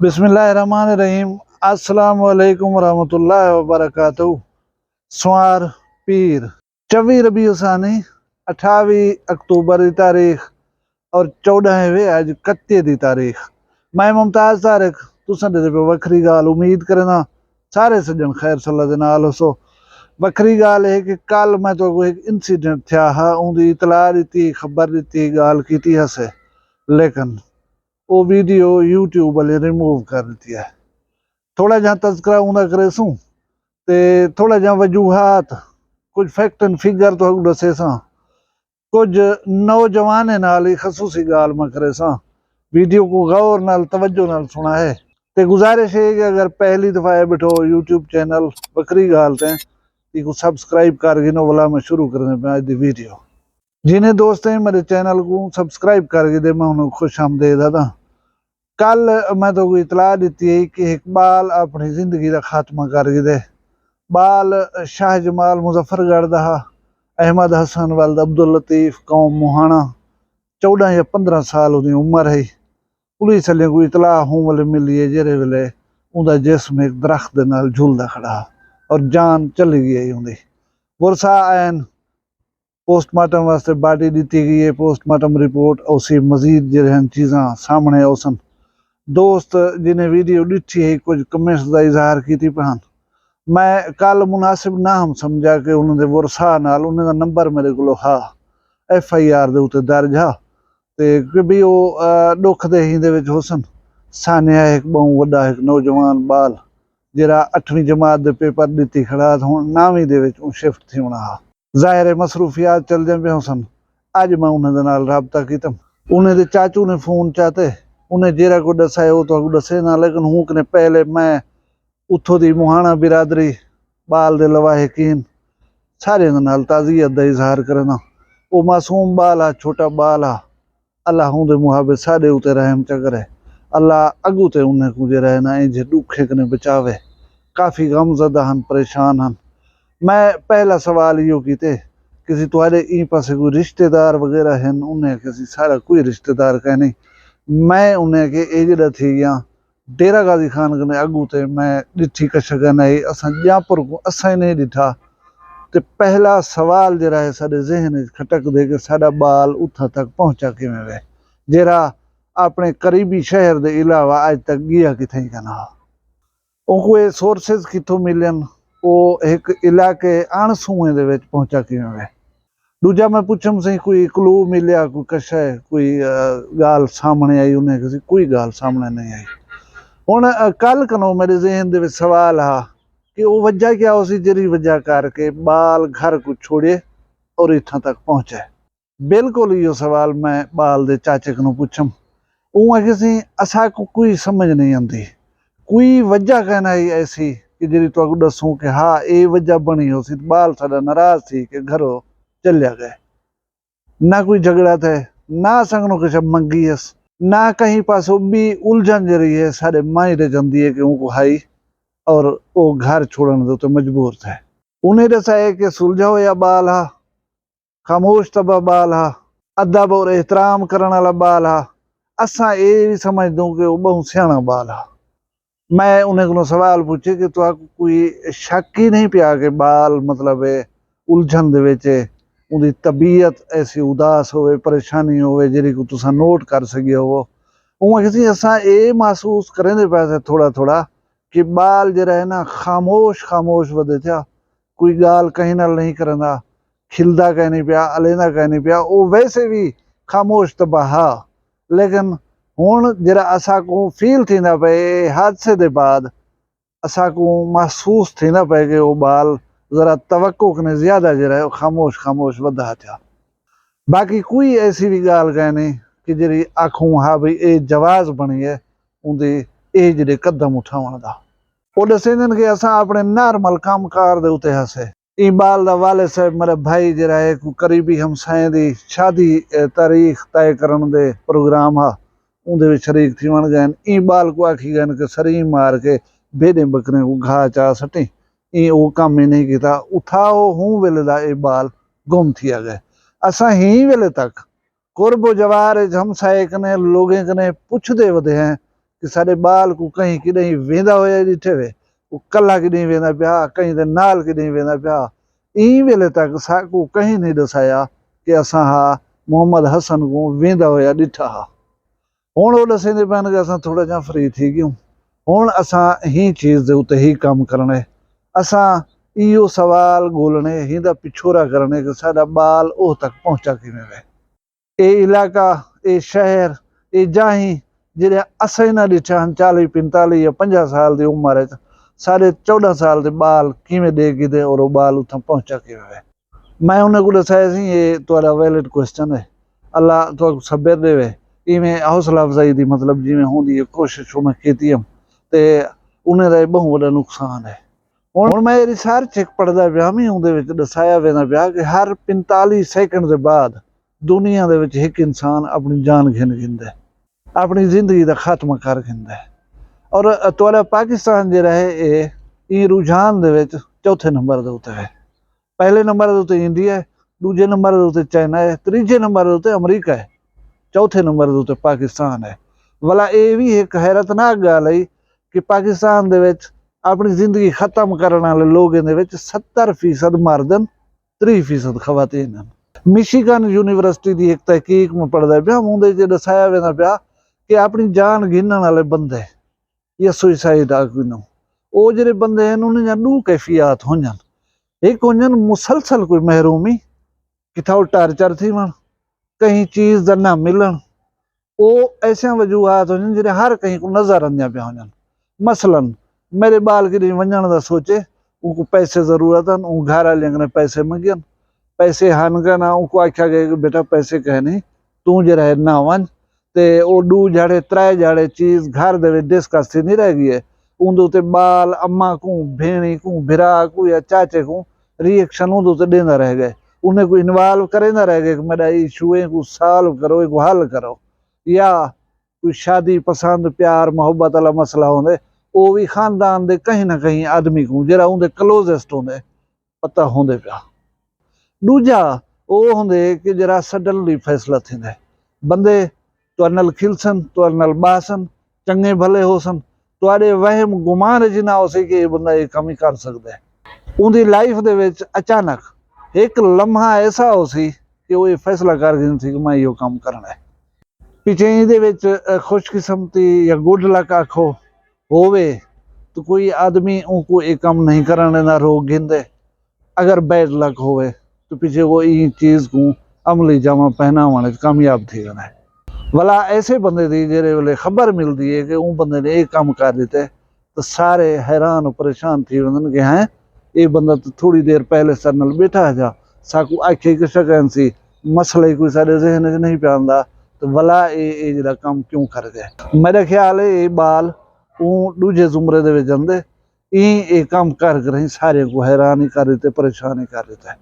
बिस्मिल्लाहिर्रहमानिर्रहीम। अस्सलाम वालेकुम रहमतुल्लाहि व बरकातहू। स्वार पीर 24 रबीउल सानी 28 अक्तूबर की तारीख और 14वें अज कत्ते की तारीख। मैं मुमताज तारिक तुसां दे पे वखरी गाल उम्मीद करना सारे सज्जन खैर सल्ला दे नाल हो। वखरी गाल है कि कल मैं तो एक इंसीडेंट थिया हा उनकी इतला दी खबर दी गाल की हसे, लेकिन वो वीडियो यूट्यूब वाले रिमूव कर दी है। थोड़ा जहाँ तस्करा उन्दा करे सूं ते थोड़ा जहाँ वजूहात कुछ फैक्ट एंड फिगर तो दसे सा, कुछ नौजवान नाल खसूसी गाल मैं करे सा। वीडियो को गौर नाल तवज्जो नाल सुना है ते गुजारिश है कि अगर पहली दफा है बैठो यूट्यूब चैनल वखरी गाल ते को सब्सक्राइब कर गिनो वाला मैं शुरू करने पे आज दी वीडियो। जिन्हें दोस्त हैं मेरे चैनल को सब्सक्राइब कर दे मैं उन्हें खुश आमदेद था। कल मैं तो कोई इतला दी है कि इकबाल अपनी जिंदगी का खात्मा कर दे। बाल शाह जमाल मुजफ्फरगढ़ दा अहमद हसन वाल अब्दुल लतीफ कौम मुहाना 14 या 15 साल उदी उम्र है। पुलिस वाले को इतला हूं वाले मिली है जेरे वेले उनका जिस्म एक दरख्त दे नाल झूलदा खड़ा और जान चली गई उनकी। बुरसा आयन पोस्टमार्टम वास्ते बाडी दी गई है। पोस्टमार्टम रिपोर्ट उसी मजीद जो चीज़ा सामने औसन। दोस्त जिन्हें वीडियो दिखी है कुछ कमेंट्स का इजहार की पहन मैं कल मुनासिब ना हम समझा कि उन्होंने वरसा नाल उन्होंने नंबर मेरे को हा FIR दे उत्ते दर्ज हा ते कि भी वो दुख दे ही दे विच हुसन सानिया एक बहु वड्डा एक नौजवान बाल जरा 8वीं जमात दे पेपर दिती खड़ा हुण 9वीं दे विच शिफ्ट थी होना हा। जाहिर है मसरूफियात चल पे हुसन। अज मैं उन्होंने नाल राबता कीता। उन्हें दे चाचू ने फोन चाहते उन्हें जेरा को दसा है वो तो दसे ना, लेकिन हूँ कि पहले मैं उतो दी मुहाना बिरादरी बाल दे लवाहिकीन सारे नाल ताज़ियत दा इजहार करना। वो मासूम बाल आ, छोटा बाल आ। अल्लाह हूँ दे मुहाबे साडे उते रहम च करे। अल्लाह अगू ते उन्हें को जे रहना इंजे दुखे कने बचावे। काफ़ी गमज़दा हन, परेशान हन। मैं पहला सवाल यो कीते किसी तुम्हारे ई पासे कोई रिश्तेदार वगैरह हैं? उन्हें किसी सारा कोई रिश्तेदार कह नहीं। मैं उन्हें के एजड़ा थी गया डेरा गाजी खान कने अगू ते मैं डिठी कशक नहीं असा जापुर को असा ही नहीं डिठा। ते पहला सवाल जरा है साडे जहन खटक दे के साडा बाल उथा तक पहुंचा किवें वे जरा अपने करीबी शहर दे अलावा आज तक गया किथे कना। उनको ये सोर्सेज किथों मिलन वो एक इलाके अणसूए दे विच पहुंचा किवें वे। दूजा मैं पूछम सही कोई क्लू मिलिया कोई कश है कोई गाल सामने आई? उन्हें किसी कोई गाल सामने नहीं आई। हुण कल कनो मेरे जहन दे विच सवाल हा कि वो वजह क्या उसी जरी वजह करके बाल घर को छोड़े और इत्थां तक पहुंचे। बिल्कुल यो सवाल मैं बाल दे चाचे को पूछम। उहाँ किसी असा को कोई समझ नहीं आती। कोई वजह कहना ही ऐसी कि जी तो दसूं कि हाँ ये वजह बनी हो सी। बाल साडा नाराज थी कि घरों चलिया गए। ना कोई झगड़ा थे ना संगनो किश मंगी हस ना कहीं पास भी उलझन जरी है साडे माई रे जंदी है कि उनको हाई और वो घर छोड़ने दो तो मजबूर थे। उन्हें दसा है कि सुलझा होया बाल हा, खामोश तबा बाल हा, अदब और एहतराम करने वाला बाल हा। असा ये समझ दो कि वो बहुत सियाना बाल हा। मैं उन्हें को सवाल पूछे कि तो कोई शक ही नहीं पिया कि बाल मतलब उलझन दे विच उनकी तबीयत ऐसी उदास होवे परेशानी होवे जिहड़ी को तुसा नोट कर सके हो। उहाँ किसी असा ये महसूस करेंदे पे थोड़ा थोड़ा कि बाल जरा है ना खामोश खामोश वधे थिया। कोई गाल कहीं नाल नहीं करंदा, खिलदा कहीं नहीं पिया, अलेंदा कहीं नहीं पिया। वो वैसे भी खामोश तबाहा, लेकिन हुण जरा असा को फील थींदा पे हादसे दे बाद असा को महसूस थींदा पे कि वो बाल जरा तवक्को कने ज्यादा जरा है खामोश खामोश वधा था। बाकी कोई ऐसी भी गाल कह नहीं कि जी आखूं हाँ भाई ये जवाज बनी है उनके ये जे कदम उठाने का। वो दसेंदन कि असा अपने नॉर्मल काम कार दे उते हसे। ई बाल दा वाले साहब मेरे भाई जरा है करीबी हमसाए दी शादी तारीख तय करन दे प्रोग्राम हा उनदे विच शरीक थी वन गए। ई बाल को आखी गए कि सरी मार के भेड़े बकरे को घा चा सटी। ई वो काम ही नहीं किया। उठाओ हूँ वेले दा ये बाल गुम थिया गए। असा ही वेले तक कुर्ब जवार हमसाए कने लोगें कने पुछदे वधे हैं कि साडे बाल को कहीं कि नहीं वेंदा होया डिठे वे वो कला कि नहीं वेंदा पिया कहीं दे नाल कि नहीं वेंदा पिया ई वेले तक साकू कहीं नहीं दसाया कि असां हा मोहम्मद हसन को वेंदा होया डिठा हा। हुण वो दसेंदे पैन कि असां थोड़ा जा फ्री थी गयूं हुण असां ही चीज़ दे उत्ते ही काम करने असां इहो सवाल गोलने हिंदा पिछोरा करने कि साडा बाल ओह तक पहुंचा किवें वे ये इलाका ये शहर ये जाही जिहड़े असां ना ॾिठा 40 45 या 50 साल की उम्र साढ़े 14 साल के बाल किवें दे गिदे और वो बाल उतना पहुंचा किवें वे। मैं उन्हें को दसाया सी ये तुहाडा वैलिड क्वेश्चन है अल्लाह तुहानू सब्र देवे इवें हौसला अफजाई दी मतलब जिवें होंदी है कोशिश मैं कीती ते उन्हें दा बहुत बड़ा नुकसान है। हुण मैं रिसर्च एक पढ़दा पिया मैं उहदे विच दसाया वेंदा पिया कि हर 45 सेकंड के बाद दुनिया दे विच एक इंसान अपनी जान घिन गिंदा अपनी जिंदगी का खात्मा कर गिंदा और तुहाडा पाकिस्तान जिहड़ा है ये रुझान दे विच चौथे नंबर दे उत्ते है। पहले नंबर दे उत्ते इंडिया है दूजे नंबर दे उत्ते चाइना है तीजे नंबर दे उत्ते अमरीका है चौथे नंबर दे उत्ते पाकिस्तान है। भला ये भी एक हैरतनाक गल है कि पाकिस्तान दे विच अपनी जिंदगी खत्म करने वाले लोगों दे विच 70% मर्द 30% खवातीन। मिशिगन यूनिवर्सिटी की एक तहकीक में पढ़दा पिया उहदे च दसाया वेंदा पिया कि अपनी जान गिनण वाले बंदे या सुइसाइड आखिनो वो जिहड़े बंदे हैं उन्हें दो कैफियत होंजन एक होंजन मुसलसल कोई महरूमी किथां टार्चर थी वन कहीं चीज़ दा ना मिलन वो ऐसे वजूहत होंजन जिहड़े हर कहीं को नजर आंदियां पिया होंजन। मसलन मेरे बाल कि वञण दा सोचे उनको पैसे जरूरत हैं उन घर वाले ने पैसे मंगन पैसे हन का ना उनको आख्या गया कि बेटा पैसे कह नहीं तू जरा है ना वन ते वो 2 जाड़े 3 जाड़े चीज़ घर दे डिस्कस थी नहीं रह गई है उनके उत्ते बाल अम्मा को भेणी को भिरा को या चाचे को रिएक्शन उनके उत्ते देंदा रह गए उन्हें को इन्वॉल्व करेंदा रह गए कि मेरा इशू है को सॉल्व करो एक हल करो या कोई शादी पसंद प्यार मोहब्बत वाला मसला होंदे वो भी खानदान दे कहीं ना कहीं आदमी को जरा उनके क्लोजेस्ट होंदे पता होंदे पिया। दूजा वो होंदे कि जरा सडनली फैसला थींदे बंदे तुहाडे नाल खिलसन तुहाडे नाल बासन चंगे भले होसन तुहाडे वहम गुमान च ना हो सी कि ये बंदा ये कम ही कर सकदा है उनकी लाइफ दे विच अचानक एक लम्हा ऐसा हो सी कि वो ये फैसला कर गई थी कि मैं यो काम करना है। पिछे इहदे विच खुशकिस्मती या गुड लक आखो होवे तो कोई आदमी उनको एक काम नहीं करने ना रोक गिंदे अगर बैड लक होवे तो पीछे वो इन चीज़ को अमली जामा पहनाने कामयाब थी गना है। भला ऐसे बंदे दी जेरे वेले खबर मिलती है कि वो बंदे ने एक काम कर दिते तो सारे हैरान परेशान थी वंदन कि हैं ये बंदा तो थोड़ी देर पहले सर नाल बैठा जा साकू आखे कि सकन सी मसला कोई सारे जहन च नहीं पांदा तो भला ये जरा काम क्यों कर गए। मेरा ख्याल है ये बाल वो दूजे जुमरे दे विच आंदे ये काम कर कर सारे को हैरान ही कर देते परेशान ही कर देता है।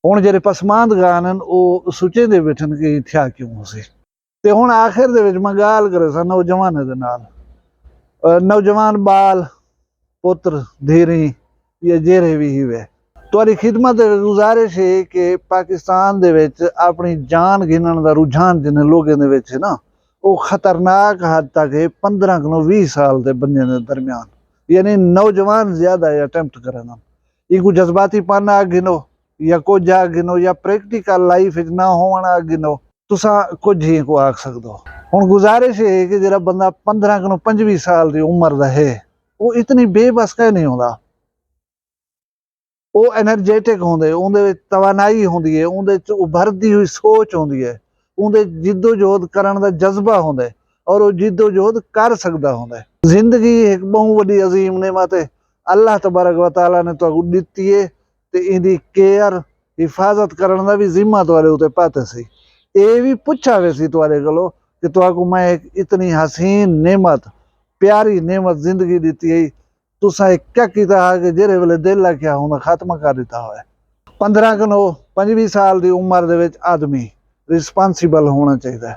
हुण जेरे पसमांद गान वो सोचेंदे बैठन कि थया क्यों हो सी ते हुण आखिर दे विच मैं गाल करे सा नौजवान दे नाल नौजवान बाल पुत्र धीरी या जेरे भी ही वे तुहाडी खिदमत गुजारिश है कि पाकिस्तान दे विच अपनी जान गिनण दा रुझान जिन्हें लोगों दे विच है ना वो खतरनाक हद तक है 15 को 20 साल के बंदे के दरमियान यानी नौजवान ज्यादा अटेम्प्ट करना इनको जज्बाती पन आ गिनो या कुछ आ गिनो या प्रैक्टिकल लाइफ ना होना आ गिनो तुसा कुछ ही को आख सकते हो। हुण गुजारिश है कि जरा बंदा 15 को 25 साल की उम्र का है वो इतनी बेबस कह नहीं होता वो एनर्जेटिक होंदे उहदे तवानाई होंदी है उहदे उभरती हुई सोच होंदी है उहदे जिद्दोजहद करन दा जज्बा होंदा और वो जिद्दोजहद कर सकदा होंदा। जिंदगी एक बहुत बड़ी अजीम नेमत है अल्लाह तबारक व तआला ने तुहानू दित्ती है ते इहदी केयर हिफाजत करन दा भी जिम्मा तुहाडे उत्ते पाते सी ये भी पुछा वे सी तुहाडे कोलों कि तुहाकू मैं एक इतनी हसीन नेमत प्यारी नेमत जिंदगी दित्ती है तुसा क्या कीता है कि जेरे वेले दिल लग्या होंदा खात्मा कर दिता होया। 15 को 25 साल की उम्र दे विच आदमी रिस्पांसिबल होना चाहिए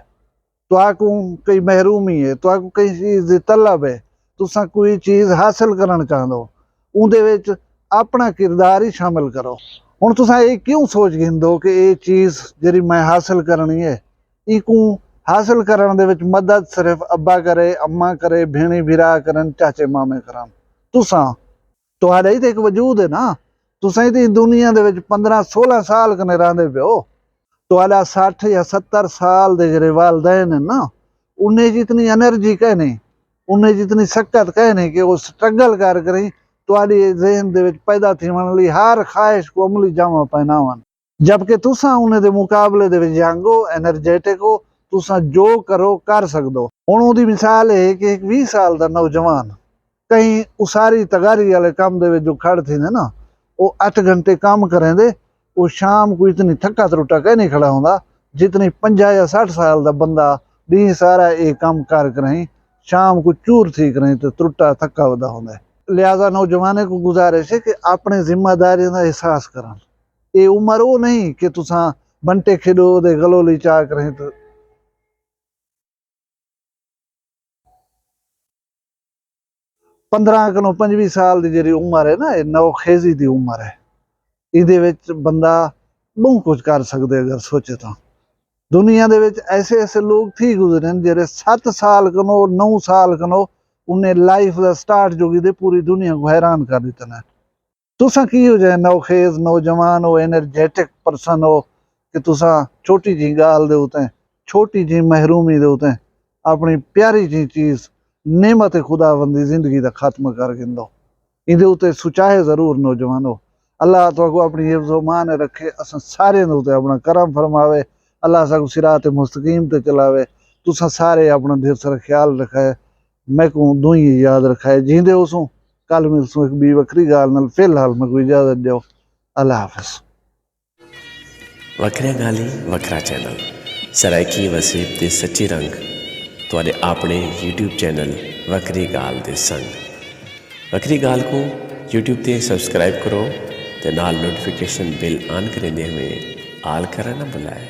तुहाकू कई महरूमी है तुहाकू कई चीज़ की तलब है तुसा कोई चीज़ हासिल करना चाहते हो उहदे विच अपना किरदार ही शामिल करो। हुण तुसा ये क्यों सोच गिंदो कि ये चीज़ जिहड़ी मैं हासिल करनी है इकू हासिल करने दे विच मदद सिर्फ अब्बा करे, अम्मा करे, भेणी भिरा करन, चाचे मामे करन। तुसां तुहाडा ही तो एक वजूद है ना। तुसां ही तो दुनिया दे विच 15-16 साल कने रहंदे पियो। तुहाडा 60 या 70 साल दे जेड़े वालदैन है ना, उन्हें जितनी एनर्जी कहने, उन्हें जितनी सकत कहने कि वो स्ट्रगल कर करें तुहाडी ज़हन दे विच पैदा थीवण लई हर ख्वाहिश को अमली जामा पहनावन। जबकि तुसां उन्हें दे मुकाबले दे विच यंग हो, एनर्जेटिक हो, तुसां जो करो कर सकदो। हुण उहदी मिसाल है कि एक 20 साल दा नौजवान कहीं उसारी तगारी वाले काम दे विच जो खड़ थींदे ना, वो 8 घंटे काम करेंदे, वो शाम को इतनी थका त्रुटा कह नहीं खड़ा होंदा जितनी 50 या 60 साल दा बंदा दी सारा ये काम कर करें, शाम को चूर थी करें तो त्रुटा थका वदा होंदा है। लिहाजा नौजवाने को गुजारिश है कि अपने जिम्मेदारियों का एहसास करन। ये उम्र वो नहीं कि तुसां बंटे खेडो दे गलो ली चाह करें तो 15 कनो 25 साल की जी उम्र है ना, ये नौखेजी की उम्र है। ये बंदा बहुत कुछ कर सकते अगर सोचे तो। दुनिया दे विच ऐसे ऐसे लोग थी गुजरे जेरे 7 साल कनो 9 साल कनो उन्हें लाइफ का स्टार्ट जो की पूरी दुनिया को हैरान कर दिता। तुसा की हो जाए नौखेज नौजवान हो, एनर्जेटिक पर्सन हो कि तुसा छोटी जी गाल दे उते, छोटी जी महरूमी दे उते अपनी प्यारी जी चीज़ नेमत खुदाबंदी जिंदगी का खात्मा कर गिंदो। इहदे उते सुचाए जरूर नौजवानो। अल्लाह तो अपनी हिफ्ज़ो मान रखे, अस सारे उते अपना करम फरमावे। अल्लाह साकू सिरात मुस्तकीम ते चलावे। तुसा सारे अपना ढेर सारा ख्याल रखाए। मैं को दुई याद रखाए जींदे उसू। कल मिलसूं एक बी वखरी गाल नाल। फिलहाल मैं कोई इजाजत दो। अल्लाह हाफिज़। वखरिया गाली वखरा चैनल सराइकी वसीब दे सच्चे रंग तुहाडे अपने यूट्यूब चैनल वखरी गाल दे संग। वखरी गाल को यूट्यूब ते सब्सक्राइब करो ते नाल नोटिफिकेशन बिल ऑन करेंदे हुए आल करना ना भुलाए।